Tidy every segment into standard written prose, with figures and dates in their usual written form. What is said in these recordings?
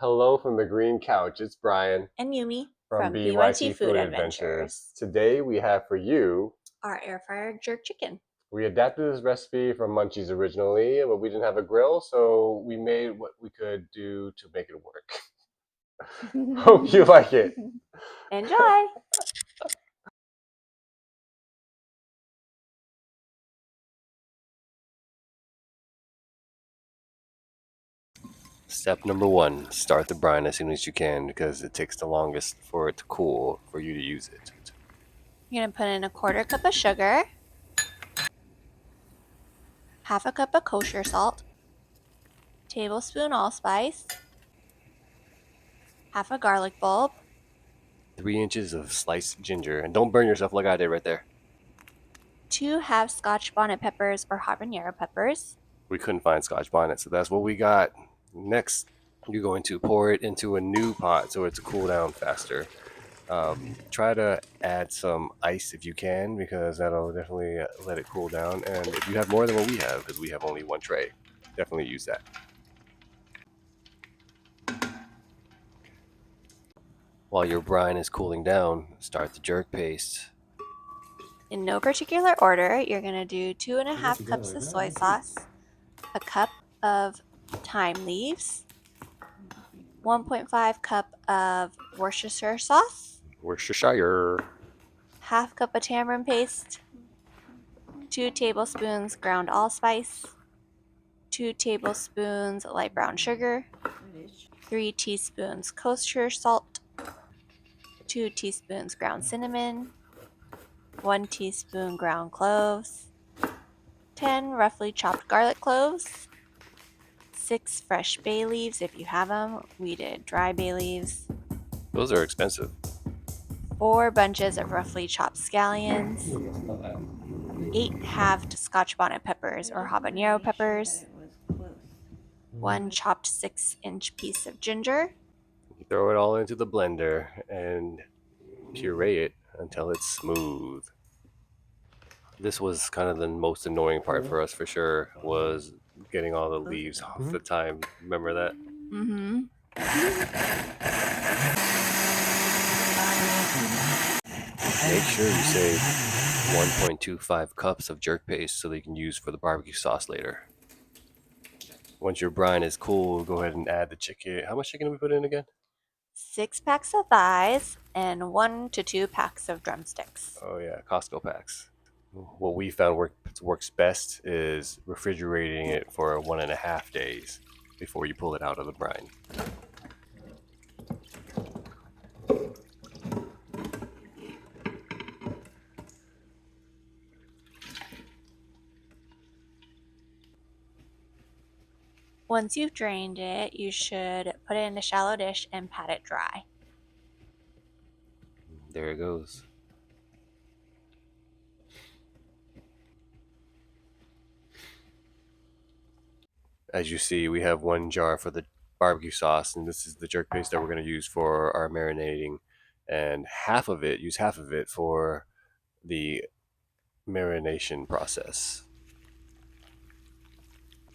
Hello from the green couch. It's Brian and Yumi from from BYT BYT Food Adventures. Today we have for you Our air fryer jerk chicken. we adapted this recipe from Munchies originally, but we didn't have a grill, so we made what we could do to make it work. Hope you like it. Enjoy! Step number 1, start the brine as soon as you can because it takes the longest for it to cool for you to use it. You're going to put in a 1/4 cup of sugar, 1/2 cup of kosher salt, tablespoon allspice, 1/2 garlic bulb, 3 inches of sliced ginger, and don't burn yourself like I did right there. 2 half Scotch Bonnet peppers or habanero peppers. We couldn't find Scotch Bonnet, so that's what we got. Next, you're going to pour it into a new pot so it's cool down faster. Try to add some ice if you can, because that'll definitely let it cool down. And if you have more than what we have, because we have only one tray, definitely use that. While your brine is cooling down, start the jerk paste. In no particular order, you're going to do 2.5 cups of soy sauce, a cup of thyme leaves, 1.5 cup of Worcestershire sauce, Worcestershire. 1/2 cup of tamarind paste, 2 tablespoons ground allspice, 2 tablespoons light brown sugar, 3 teaspoons kosher salt, 2 teaspoons ground cinnamon, 1 teaspoon ground cloves, 10 roughly chopped garlic cloves, 6 fresh bay leaves if you have them. We did dry bay leaves. Those are expensive. 4 bunches of roughly chopped scallions, 8 halved Scotch Bonnet peppers or habanero peppers, 1 chopped 6-inch piece of ginger. You throw it all into the blender and puree it until it's smooth. This was kind of the most annoying part for us, for sure, was getting all the leaves off the thyme. Remember that? Mm-hmm. Make sure you save 1.25 cups of jerk paste so that you can use for the barbecue sauce later. Once your brine is cool, go ahead and add the chicken. How much chicken did we put in again? 6 packs of thighs and 1 to 2 packs of drumsticks. Oh yeah, Costco packs. What we found works best is refrigerating it for 1.5 days before you pull it out of the brine. Once you've drained it, you should put it in a shallow dish and pat it dry. There it goes. As you see, we have 1 jar for the barbecue sauce, and this is the jerk paste that we're going to use for our marinating, and use half of it for the marination process.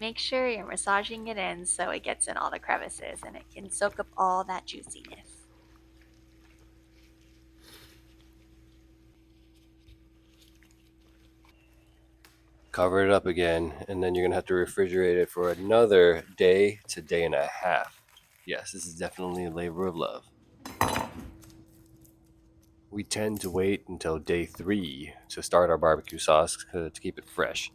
Make sure you're massaging it in so it gets in all the crevices and it can soak up all that juiciness. Cover it up again, and then you're going to have to refrigerate it for another day to day and a half. Yes, this is definitely a labor of love. We tend to wait until day 3 to start our barbecue sauce to keep it fresh.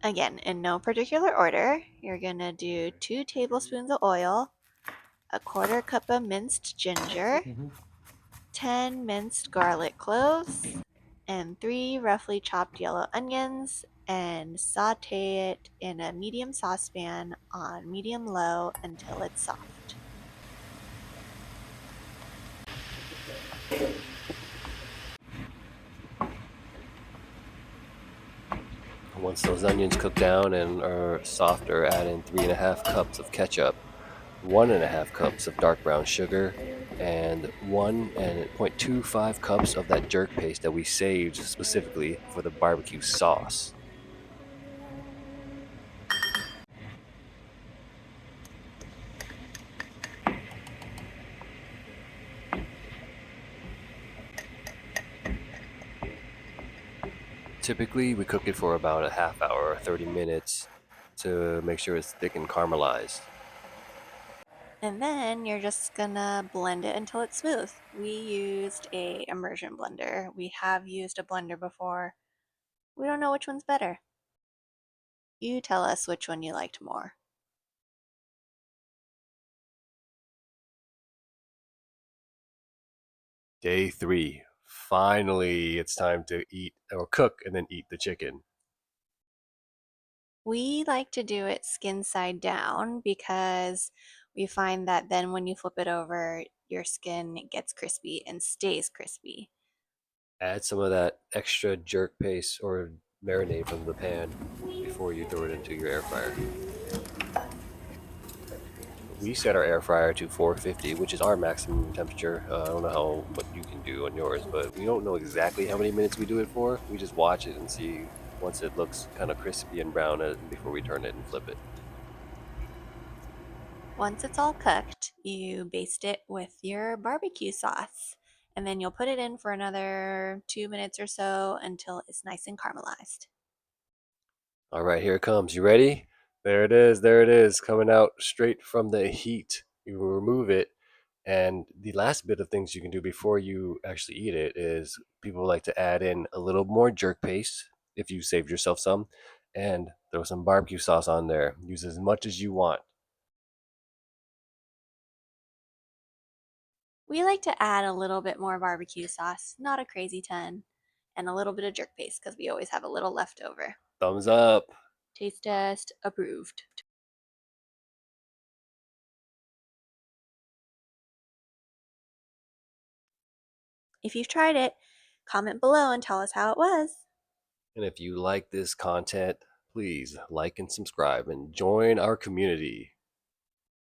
Again, in no particular order, you're going to do 2 tablespoons of oil, a 1/4 cup of minced ginger, 10 minced garlic cloves, and 3 roughly chopped yellow onions, and saute it in a medium saucepan on medium-low until it's soft. Once those onions cook down and are softer, add in 3.5 cups of ketchup, 1.5 cups of dark brown sugar, and 1.25 cups of that jerk paste that we saved specifically for the barbecue sauce. Typically, we cook it for about a half hour or 30 minutes to make sure it's thick and caramelized. And then you're just gonna blend it until it's smooth. We used a immersion blender. We have used a blender before. We don't know which one's better. You tell us which one you liked more. Day 3. Finally, it's time to eat or cook and then eat the chicken. We like to do it skin side down because we find that then when you flip it over, your skin gets crispy and stays crispy. Add some of that extra jerk paste or marinade from the pan before you throw it into your air fryer. We set our air fryer to 450, which is our maximum temperature. I don't know what you can do on yours, but we don't know exactly how many minutes we do it for. We just watch it and see once it looks kind of crispy and brown before we turn it and flip it. Once it's all cooked, you baste it with your barbecue sauce. And then you'll put it in for another 2 minutes or so until it's nice and caramelized. All right, here it comes. You ready? There it is. There it is, coming out straight from the heat. You remove it. And the last bit of things you can do before you actually eat it is people like to add in a little more jerk paste if you saved yourself some and throw some barbecue sauce on there. Use as much as you want. We like to add a little bit more barbecue sauce, not a crazy ton, and a little bit of jerk paste because we always have a little left over. Thumbs up. Taste test approved. If you've tried it, comment below and tell us how it was. And if you like this content, please like and subscribe and join our community.